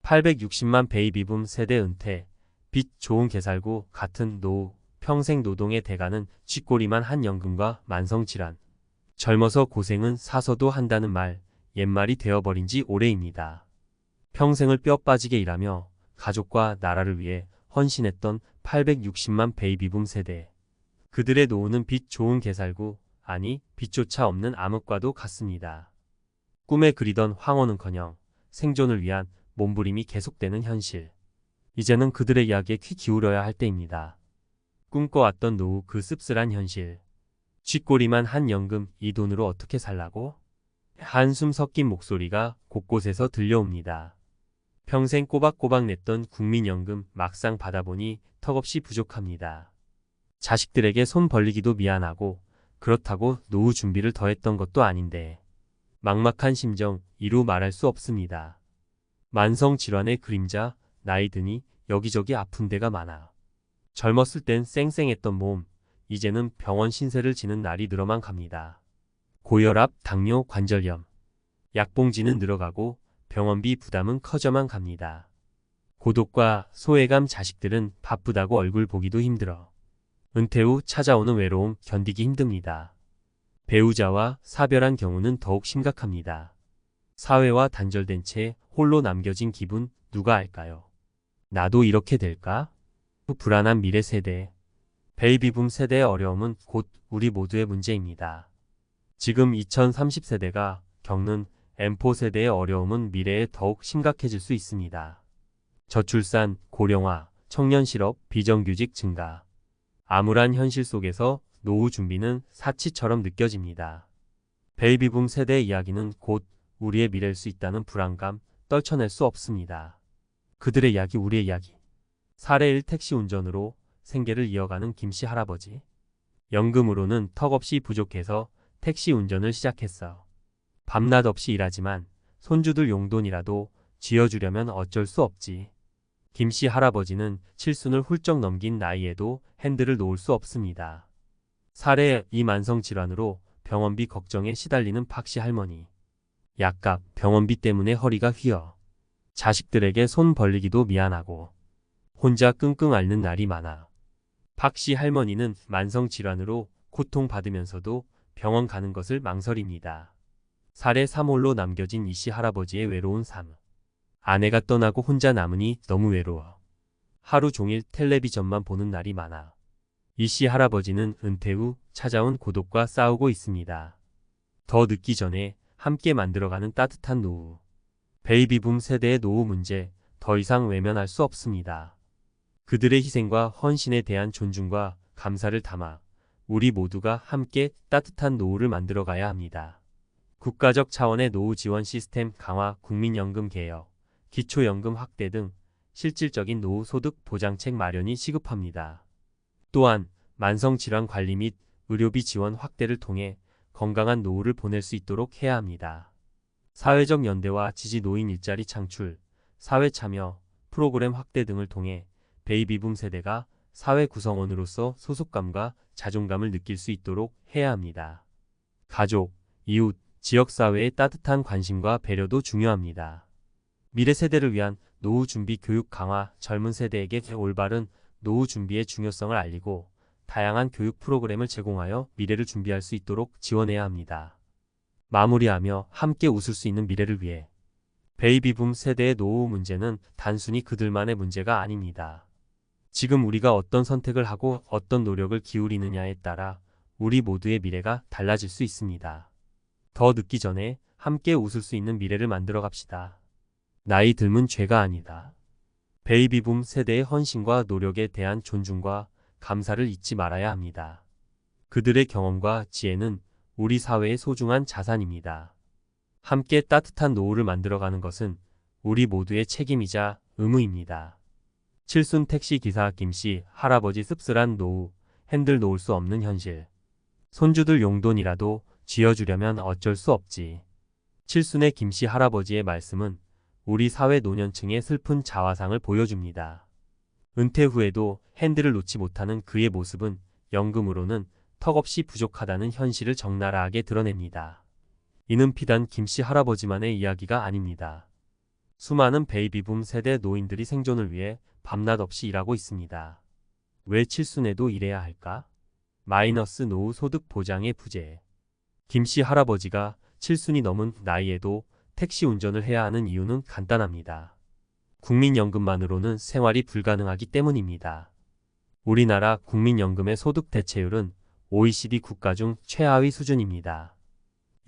860만 베이비붐 세대 은퇴, 빚 좋은 개살구 같은 노후, 평생 노동의 대가는 쥐꼬리만 한 연금과 만성질환. 젊어서 고생은 사서도 한다는 말, 옛말이 되어버린 지 오래입니다. 평생을 뼈 빠지게 일하며 가족과 나라를 위해 헌신했던 860만 베이비붐 세대. 그들의 노후는 빚 좋은 개살구, 아니 빚조차 없는 암흑과도 같습니다. 꿈에 그리던 황혼은커녕 생존을 위한 몸부림이 계속되는 현실. 이제는 그들의 이야기에 귀 기울여야 할 때입니다. 꿈꿔왔던 노후 그 씁쓸한 현실. 쥐꼬리만 한 연금 이 돈으로 어떻게 살라고? 한숨 섞인 목소리가 곳곳에서 들려옵니다. 평생 꼬박꼬박 냈던 국민연금 막상 받아보니 턱없이 부족합니다. 자식들에게 손 벌리기도 미안하고 그렇다고 노후 준비를 더했던 것도 아닌데 막막한 심정 이루 말할 수 없습니다. 만성질환의 그림자, 나이 드니 여기저기 아픈 데가 많아. 젊었을 땐 쌩쌩했던 몸, 이제는 병원 신세를 지는 날이 늘어만 갑니다. 고혈압, 당뇨, 관절염. 약봉지는 늘어가고 병원비 부담은 커져만 갑니다. 고독과 소외감 자식들은 바쁘다고 얼굴 보기도 힘들어. 은퇴 후 찾아오는 외로움 견디기 힘듭니다. 배우자와 사별한 경우는 더욱 심각합니다. 사회와 단절된 채 홀로 남겨진 기분 누가 알까요? 나도 이렇게 될까? 불안한 미래 세대. 베이비붐 세대의 어려움은 곧 우리 모두의 문제입니다. 지금 2030세대가 겪는 M4 세대의 어려움은 미래에 더욱 심각해질 수 있습니다. 저출산, 고령화, 청년 실업, 비정규직 증가. 암울한 현실 속에서 노후 준비는 사치처럼 느껴집니다. 베이비붐 세대의 이야기는 곧 우리의 미래일 수 있다는 불안감 떨쳐낼 수 없습니다. 그들의 이야기, 우리의 이야기. 사례 1 택시 운전으로 생계를 이어가는 김씨 할아버지. 연금으로는 턱없이 부족해서 택시 운전을 시작했어. 밤낮 없이 일하지만 손주들 용돈이라도 쥐어주려면 어쩔 수 없지. 김씨 할아버지는 칠순을 훌쩍 넘긴 나이에도 핸들을 놓을 수 없습니다. 사례 2 만성질환으로 병원비 걱정에 시달리는 박씨 할머니. 약값, 병원비 때문에 허리가 휘어. 자식들에게 손 벌리기도 미안하고 혼자 끙끙 앓는 날이 많아. 박씨 할머니는 만성질환으로 고통받으면서도 병원 가는 것을 망설입니다. 사례 3 홀로 남겨진 이씨 할아버지의 외로운 삶. 아내가 떠나고 혼자 남으니 너무 외로워. 하루 종일 텔레비전만 보는 날이 많아. 이씨 할아버지는 은퇴 후 찾아온 고독과 싸우고 있습니다. 더 늦기 전에 함께 만들어가는 따뜻한 노후. 베이비붐 세대의 노후 문제 더 이상 외면할 수 없습니다. 그들의 희생과 헌신에 대한 존중과 감사를 담아 우리 모두가 함께 따뜻한 노후를 만들어가야 합니다. 국가적 차원의 노후 지원 시스템 강화, 국민연금 개혁, 기초연금 확대 등 실질적인 노후 소득 보장책 마련이 시급합니다. 또한 만성질환 관리 및 의료비 지원 확대를 통해 건강한 노후를 보낼 수 있도록 해야 합니다. 사회적 연대와 지지, 노인 일자리 창출, 사회 참여, 프로그램 확대 등을 통해 베이비붐 세대가 사회 구성원으로서 소속감과 자존감을 느낄 수 있도록 해야 합니다. 가족, 이웃, 지역사회의 따뜻한 관심과 배려도 중요합니다. 미래 세대를 위한 노후 준비 교육 강화, 젊은 세대에게 올바른 노후 준비의 중요성을 알리고 다양한 교육 프로그램을 제공하여 미래를 준비할 수 있도록 지원해야 합니다. 마무리하며 함께 웃을 수 있는 미래를 위해. 베이비붐 세대의 노후 문제는 단순히 그들만의 문제가 아닙니다. 지금 우리가 어떤 선택을 하고 어떤 노력을 기울이느냐에 따라 우리 모두의 미래가 달라질 수 있습니다. 더 늦기 전에 함께 웃을 수 있는 미래를 만들어 갑시다. 나이 들면 죄가 아니다. 베이비붐 세대의 헌신과 노력에 대한 존중과 감사를 잊지 말아야 합니다. 그들의 경험과 지혜는 우리 사회의 소중한 자산입니다. 함께 따뜻한 노후를 만들어가는 것은 우리 모두의 책임이자 의무입니다. 칠순 택시 기사 김씨 할아버지 씁쓸한 노후, 핸들 놓을 수 없는 현실. 손주들 용돈이라도 쥐어주려면 어쩔 수 없지. 칠순의 김씨 할아버지의 말씀은 우리 사회 노년층의 슬픈 자화상을 보여줍니다. 은퇴 후에도 핸들을 놓지 못하는 그의 모습은 연금으로는 턱없이 부족하다는 현실을 적나라하게 드러냅니다. 이는 비단 김씨 할아버지만의 이야기가 아닙니다. 수많은 베이비붐 세대 노인들이 생존을 위해 밤낮 없이 일하고 있습니다. 왜 칠순에도 일해야 할까? 마이너스 노후 소득 보장의 부재. 김씨 할아버지가 칠순이 넘은 나이에도 택시 운전을 해야 하는 이유는 간단합니다. 국민연금만으로는 생활이 불가능하기 때문입니다. 우리나라 국민연금의 소득 대체율은 OECD 국가 중 최하위 수준입니다.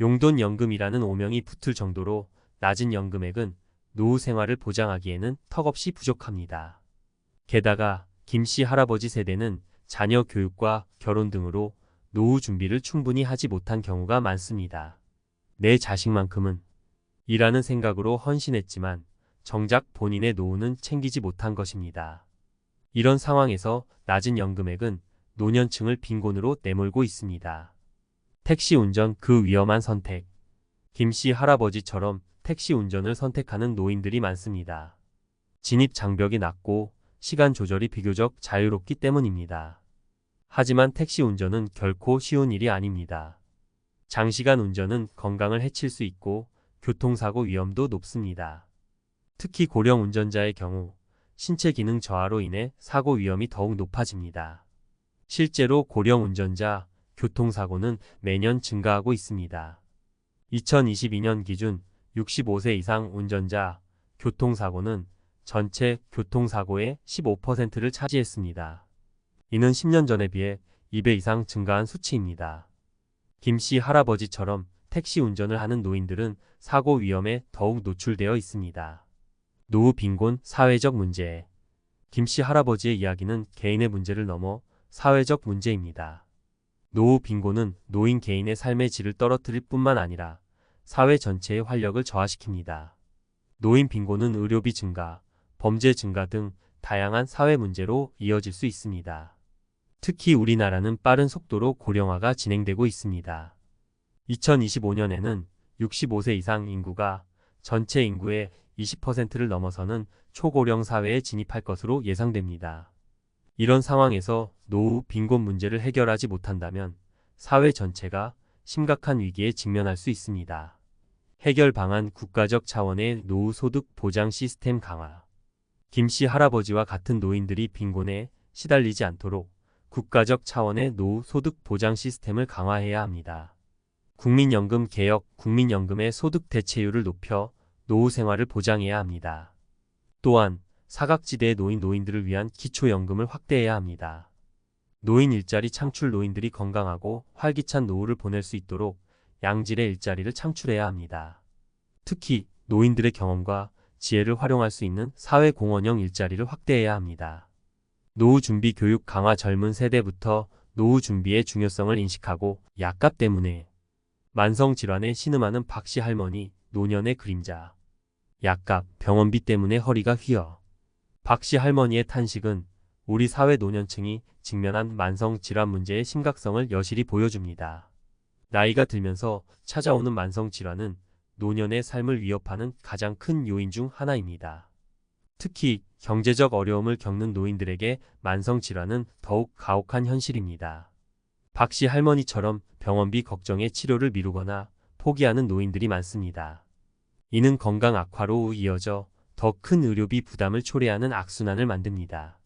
용돈연금이라는 오명이 붙을 정도로 낮은 연금액은 노후 생활을 보장하기에는 턱없이 부족합니다. 게다가 김씨 할아버지 세대는 자녀 교육과 결혼 등으로 노후 준비를 충분히 하지 못한 경우가 많습니다. 내 자식만큼은 이라는 생각으로 헌신했지만 정작 본인의 노후는 챙기지 못한 것입니다. 이런 상황에서 낮은 연금액은 노년층을 빈곤으로 내몰고 있습니다. 택시 운전 그 위험한 선택. 김씨 할아버지처럼 택시 운전을 선택하는 노인들이 많습니다. 진입 장벽이 낮고 시간 조절이 비교적 자유롭기 때문입니다. 하지만 택시 운전은 결코 쉬운 일이 아닙니다. 장시간 운전은 건강을 해칠 수 있고 교통사고 위험도 높습니다. 특히 고령 운전자의 경우 신체 기능 저하로 인해 사고 위험이 더욱 높아집니다. 실제로 고령 운전자 교통사고는 매년 증가하고 있습니다. 2022년 기준 65세 이상 운전자 교통사고는 전체 교통사고의 15%를 차지했습니다. 이는 10년 전에 비해 2배 이상 증가한 수치입니다. 김씨 할아버지처럼 택시 운전을 하는 노인들은 사고 위험에 더욱 노출되어 있습니다. 노후 빈곤 사회적 문제. 김씨 할아버지의 이야기는 개인의 문제를 넘어 사회적 문제입니다. 노후 빈곤은 노인 개인의 삶의 질을 떨어뜨릴 뿐만 아니라 사회 전체의 활력을 저하시킵니다. 노인 빈곤은 의료비 증가, 범죄 증가 등 다양한 사회 문제로 이어질 수 있습니다. 특히 우리나라는 빠른 속도로 고령화가 진행되고 있습니다. 2025년에는 65세 이상 인구가 전체 인구의 20%를 넘어서는 초고령 사회에 진입할 것으로 예상됩니다. 이런 상황에서 노후 빈곤 문제를 해결하지 못한다면 사회 전체가 심각한 위기에 직면할 수 있습니다. 해결 방안 국가적 차원의 노후 소득 보장 시스템 강화. 김씨 할아버지와 같은 노인들이 빈곤에 시달리지 않도록 국가적 차원의 노후 소득 보장 시스템을 강화해야 합니다. 국민연금 개혁, 국민연금의 소득 대체율을 높여 노후 생활을 보장해야 합니다. 또한 사각지대의 노인들을 위한 기초연금을 확대해야 합니다. 노인 일자리 창출. 노인들이 건강하고 활기찬 노후를 보낼 수 있도록 양질의 일자리를 창출해야 합니다. 특히 노인들의 경험과 지혜를 활용할 수 있는 사회공헌형 일자리를 확대해야 합니다. 노후 준비 교육 강화. 젊은 세대부터 노후 준비의 중요성을 인식하고 약값 때문에 만성질환에 신음하는 박씨 할머니, 노년의 그림자. 약값, 병원비 때문에 허리가 휘어. 박씨 할머니의 탄식은 우리 사회 노년층이 직면한 만성질환 문제의 심각성을 여실히 보여줍니다. 나이가 들면서 찾아오는 만성질환은 노년의 삶을 위협하는 가장 큰 요인 중 하나입니다. 특히 경제적 어려움을 겪는 노인들에게 만성질환은 더욱 가혹한 현실입니다. 박씨 할머니처럼 병원비 걱정에 치료를 미루거나 포기하는 노인들이 많습니다. 이는 건강 악화로 이어져 더 큰 의료비 부담을 초래하는 악순환을 만듭니다.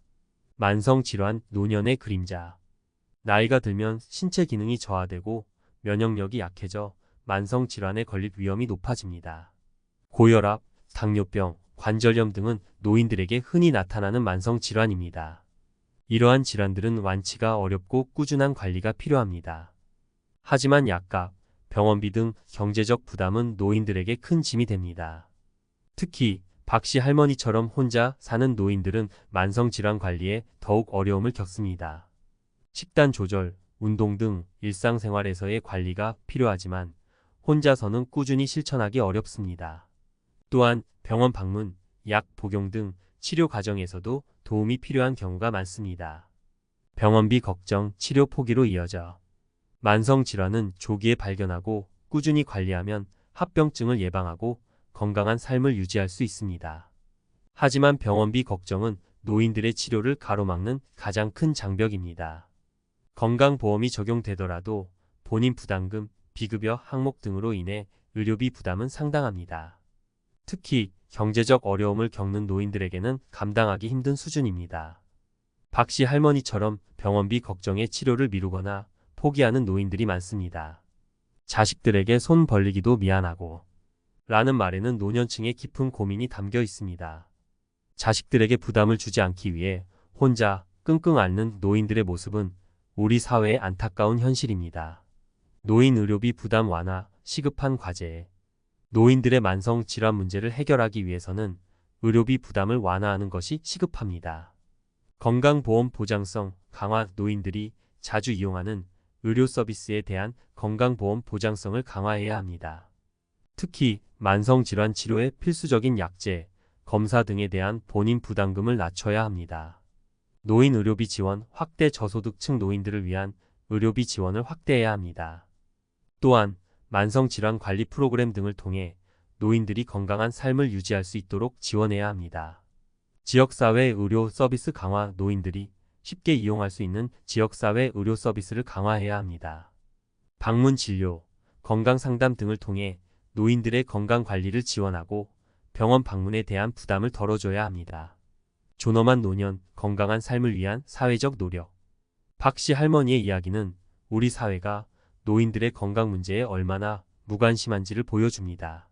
만성질환, 노년의 그림자. 나이가 들면 신체 기능이 저하되고 면역력이 약해져 만성질환에 걸릴 위험이 높아집니다. 고혈압, 당뇨병, 관절염 등은 노인들에게 흔히 나타나는 만성질환입니다. 이러한 질환들은 완치가 어렵고 꾸준한 관리가 필요합니다. 하지만 약값, 병원비 등 경제적 부담은 노인들에게 큰 짐이 됩니다. 특히 박씨 할머니처럼 혼자 사는 노인들은 만성질환 관리에 더욱 어려움을 겪습니다. 식단 조절, 운동 등 일상생활에서의 관리가 필요하지만 혼자서는 꾸준히 실천하기 어렵습니다. 또한 병원 방문, 약 복용 등 치료 과정에서도 도움이 필요한 경우가 많습니다. 병원비 걱정, 치료 포기로 이어져 만성질환은 조기에 발견하고 꾸준히 관리하면 합병증을 예방하고 건강한 삶을 유지할 수 있습니다. 하지만 병원비 걱정은 노인들의 치료를 가로막는 가장 큰 장벽입니다. 건강보험이 적용되더라도 본인 부담금, 비급여 항목 등으로 인해 의료비 부담은 상당합니다. 특히 경제적 어려움을 겪는 노인들에게는 감당하기 힘든 수준입니다. 박 씨 할머니처럼 병원비 걱정에 치료를 미루거나 포기하는 노인들이 많습니다. 자식들에게 손 벌리기도 미안하고 라는 말에는 노년층의 깊은 고민이 담겨 있습니다. 자식들에게 부담을 주지 않기 위해 혼자 끙끙 앓는 노인들의 모습은 우리 사회의 안타까운 현실입니다. 노인 의료비 부담 완화, 시급한 과제. 노인들의 만성 질환 문제를 해결하기 위해서는 의료비 부담을 완화하는 것이 시급합니다. 건강보험 보장성 강화. 노인들이 자주 이용하는 의료 서비스에 대한 건강보험 보장성을 강화해야 합니다. 특히 만성질환 치료에 필수적인 약제, 검사 등에 대한 본인 부담금을 낮춰야 합니다. 노인 의료비 지원 확대. 저소득층 노인들을 위한 의료비 지원을 확대해야 합니다. 또한 만성질환 관리 프로그램 등을 통해 노인들이 건강한 삶을 유지할 수 있도록 지원해야 합니다. 지역사회 의료 서비스 강화. 노인들이 쉽게 이용할 수 있는 지역사회 의료 서비스를 강화해야 합니다. 방문 진료, 건강상담 등을 통해 노인들의 건강관리를 지원하고 병원 방문에 대한 부담을 덜어줘야 합니다. 존엄한 노년, 건강한 삶을 위한 사회적 노력. 박 씨 할머니의 이야기는 우리 사회가 노인들의 건강 문제에 얼마나 무관심한지를 보여줍니다.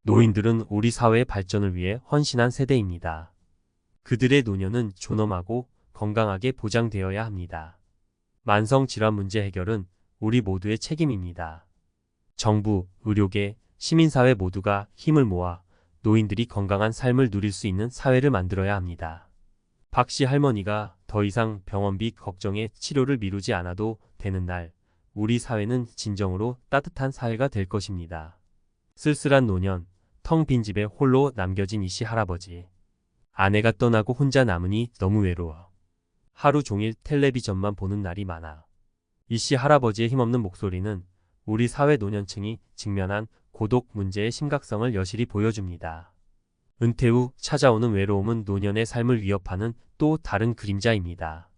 노인들은 우리 사회의 발전을 위해 헌신한 세대입니다. 그들의 노년은 존엄하고 건강하게 보장되어야 합니다. 만성질환 문제 해결은 우리 모두의 책임입니다. 정부, 의료계, 시민사회 모두가 힘을 모아 노인들이 건강한 삶을 누릴 수 있는 사회를 만들어야 합니다. 박 씨 할머니가 더 이상 병원비 걱정에 치료를 미루지 않아도 되는 날, 우리 사회는 진정으로 따뜻한 사회가 될 것입니다. 쓸쓸한 노년, 텅 빈 집에 홀로 남겨진 이씨 할아버지. 아내가 떠나고 혼자 남으니 너무 외로워. 하루 종일 텔레비전만 보는 날이 많아. 이씨 할아버지의 힘없는 목소리는 우리 사회 노년층이 직면한 고독 문제의 심각성을 여실히 보여줍니다. 은퇴 후 찾아오는 외로움은 노년의 삶을 위협하는 또 다른 그림자입니다.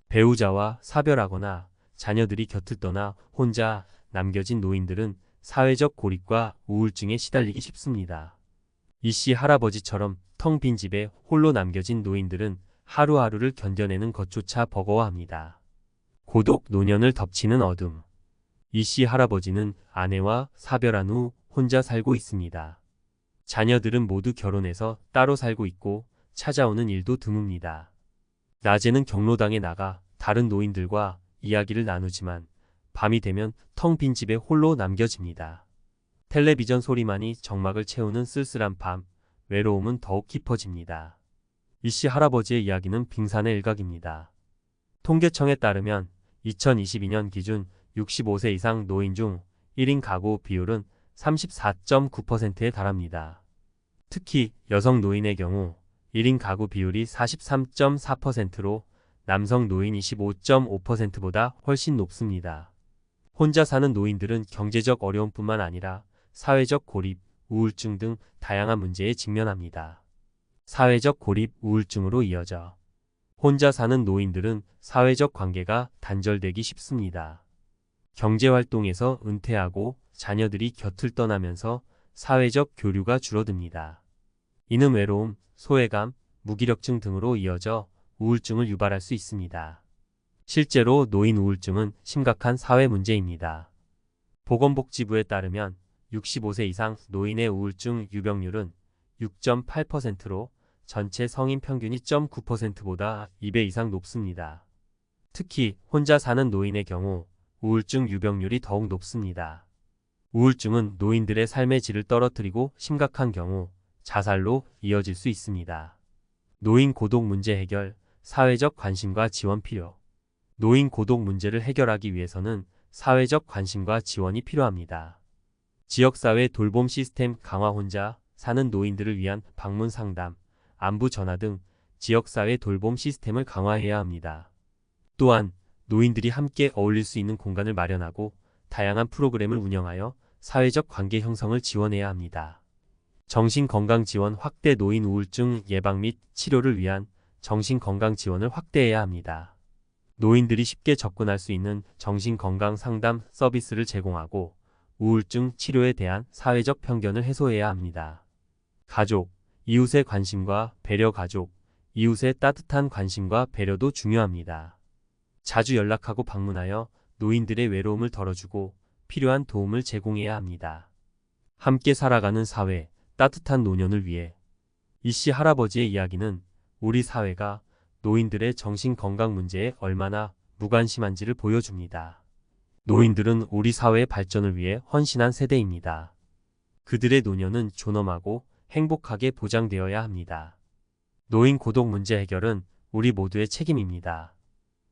배우자와 사별하거나 자녀들이 곁을 떠나 혼자 남겨진 노인들은 사회적 고립과 우울증에 시달리기 쉽습니다. 이씨 할아버지처럼 텅 빈 집에 홀로 남겨진 노인들은 하루하루를 견뎌내는 것조차 버거워합니다. 고독 노년을 덮치는 어둠. 이씨 할아버지는 아내와 사별한 후 혼자 살고 있습니다. 자녀들은 모두 결혼해서 따로 살고 있고 찾아오는 일도 드뭅니다. 낮에는 경로당에 나가 다른 노인들과 이야기를 나누지만 밤이 되면 텅 빈 집에 홀로 남겨집니다. 텔레비전 소리만이 정막을 채우는 쓸쓸한 밤, 외로움은 더욱 깊어집니다. 이씨 할아버지의 이야기는 빙산의 일각입니다. 통계청에 따르면 2022년 기준 65세 이상 노인 중 1인 가구 비율은 34.9%에 달합니다. 특히 여성 노인의 경우 1인 가구 비율이 43.4%로 남성 노인 25.5%보다 훨씬 높습니다. 혼자 사는 노인들은 경제적 어려움뿐만 아니라 사회적 고립, 우울증 등 다양한 문제에 직면합니다. 사회적 고립, 우울증으로 이어져 혼자 사는 노인들은 사회적 관계가 단절되기 쉽습니다. 경제활동에서 은퇴하고 자녀들이 곁을 떠나면서 사회적 교류가 줄어듭니다. 이는 외로움, 소외감, 무기력증 등으로 이어져 우울증을 유발할 수 있습니다. 실제로 노인 우울증은 심각한 사회 문제입니다. 보건복지부에 따르면 65세 이상 노인의 우울증 유병률은 6.8%로 전체 성인 평균이 0.9%보다 2배 이상 높습니다. 특히 혼자 사는 노인의 경우 우울증 유병률이 더욱 높습니다. 우울증은 노인들의 삶의 질을 떨어뜨리고 심각한 경우 자살로 이어질 수 있습니다. 노인 고독 문제 해결, 사회적 관심과 지원 필요. 노인 고독 문제를 해결하기 위해서는 사회적 관심과 지원이 필요합니다. 지역사회 돌봄 시스템 강화. 혼자 사는 노인들을 위한 방문 상담, 안부 전화 등 지역사회 돌봄 시스템을 강화해야 합니다. 또한 노인들이 함께 어울릴 수 있는 공간을 마련하고 다양한 프로그램을 운영하여 사회적 관계 형성을 지원해야 합니다. 정신건강 지원 확대. 노인 우울증 예방 및 치료를 위한 정신건강 지원을 확대해야 합니다. 노인들이 쉽게 접근할 수 있는 정신건강 상담 서비스를 제공하고 우울증 치료에 대한 사회적 편견을 해소해야 합니다. 가족, 이웃의 관심과 배려 가족, 이웃의 따뜻한 관심과 배려도 중요합니다. 자주 연락하고 방문하여 노인들의 외로움을 덜어주고 필요한 도움을 제공해야 합니다. 함께 살아가는 사회, 따뜻한 노년을 위해. 이씨 할아버지의 이야기는 우리 사회가 노인들의 정신건강 문제에 얼마나 무관심한지를 보여줍니다. 노인들은 우리 사회의 발전을 위해 헌신한 세대입니다. 그들의 노년은 존엄하고 행복하게 보장되어야 합니다. 노인 고독 문제 해결은 우리 모두의 책임입니다.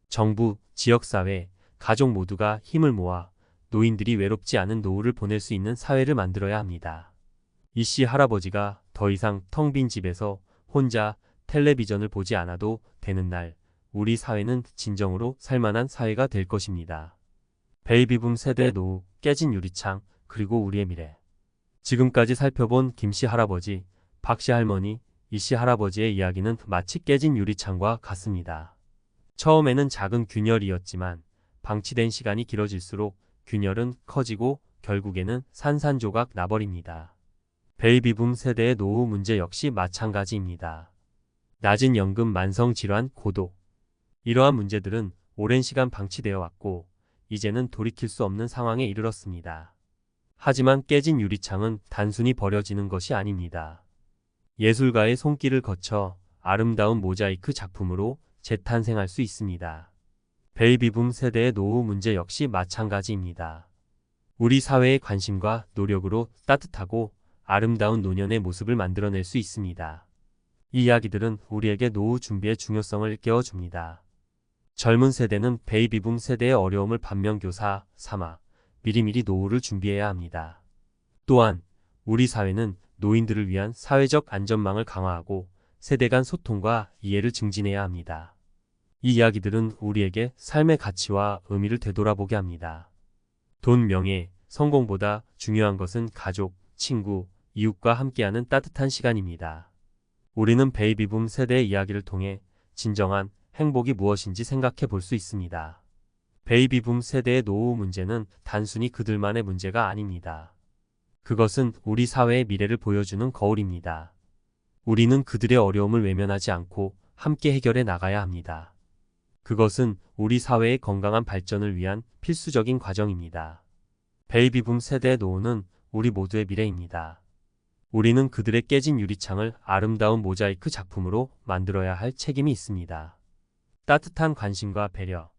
정부, 지역사회, 가족 모두가 힘을 모아 노인들이 외롭지 않은 노후를 보낼 수 있는 사회를 만들어야 합니다. 이씨 할아버지가 더 이상 텅 빈 집에서 혼자 텔레비전을 보지 않아도 되는 날, 우리 사회는 진정으로 살만한 사회가 될 것입니다. 베이비붐 세대의 노후, 깨진 유리창, 그리고 우리의 미래. 지금까지 살펴본 김씨 할아버지, 박씨 할머니, 이씨 할아버지의 이야기는 마치 깨진 유리창과 같습니다. 처음에는 작은 균열이었지만 방치된 시간이 길어질수록 균열은 커지고 결국에는 산산조각 나버립니다. 베이비붐 세대의 노후 문제 역시 마찬가지입니다. 낮은 연금, 만성질환, 고독. 이러한 문제들은 오랜 시간 방치되어 왔고 이제는 돌이킬 수 없는 상황에 이르렀습니다. 하지만 깨진 유리창은 단순히 버려지는 것이 아닙니다. 예술가의 손길을 거쳐 아름다운 모자이크 작품으로 재탄생할 수 있습니다. 베이비붐 세대의 노후 문제 역시 마찬가지입니다. 우리 사회의 관심과 노력으로 따뜻하고 아름다운 노년의 모습을 만들어낼 수 있습니다. 이 이야기들은 우리에게 노후 준비의 중요성을 깨워줍니다. 젊은 세대는 베이비붐 세대의 어려움을 반면교사 삼아 미리미리 노후를 준비해야 합니다. 또한 우리 사회는 노인들을 위한 사회적 안전망을 강화하고 세대 간 소통과 이해를 증진해야 합니다. 이 이야기들은 우리에게 삶의 가치와 의미를 되돌아보게 합니다. 돈, 명예, 성공보다 중요한 것은 가족, 친구, 이웃과 함께하는 따뜻한 시간입니다. 우리는 베이비붐 세대의 이야기를 통해 진정한 행복이 무엇인지 생각해 볼 수 있습니다. 베이비붐 세대의 노후 문제는 단순히 그들만의 문제가 아닙니다. 그것은 우리 사회의 미래를 보여주는 거울입니다. 우리는 그들의 어려움을 외면하지 않고 함께 해결해 나가야 합니다. 그것은 우리 사회의 건강한 발전을 위한 필수적인 과정입니다. 베이비붐 세대의 노후는 우리 모두의 미래입니다. 우리는 그들의 깨진 유리창을 아름다운 모자이크 작품으로 만들어야 할 책임이 있습니다. 따뜻한 관심과 배려,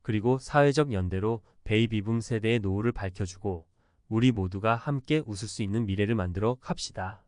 그리고 사회적 연대로 베이비붐 세대의 노후를 밝혀주고 우리 모두가 함께 웃을 수 있는 미래를 만들어 갑시다.